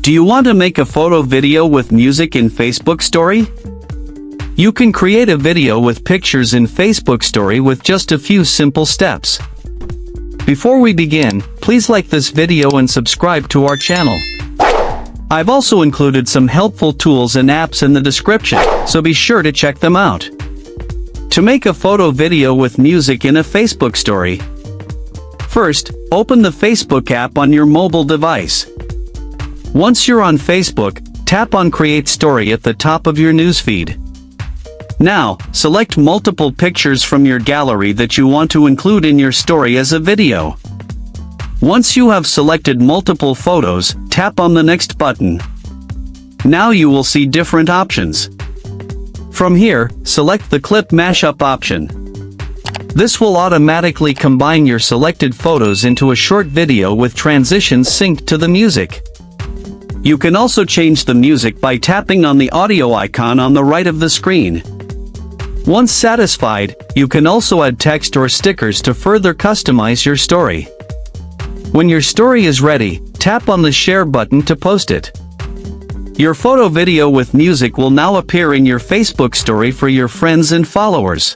Do you want to make a photo video with music in Facebook Story? You can create a video with pictures in Facebook Story with just a few simple steps. Before we begin, please like this video and subscribe to our channel. I've also included some helpful tools and apps in the description, so be sure to check them out. To make a photo video with music in a Facebook Story, first, open the Facebook app on your mobile device. Once you're on Facebook, tap on Create Story at the top of your newsfeed. Now, select multiple pictures from your gallery that you want to include in your story as a video. Once you have selected multiple photos, tap on the Next button. Now you will see different options. From here, select the Clip Mashup option. This will automatically combine your selected photos into a short video with transitions synced to the music. You can also change the music by tapping on the audio icon on the right of the screen. Once satisfied, you can also add text or stickers to further customize your story. When your story is ready, tap on the Share button to post it. Your photo video with music will now appear in your Facebook Story for your friends and followers.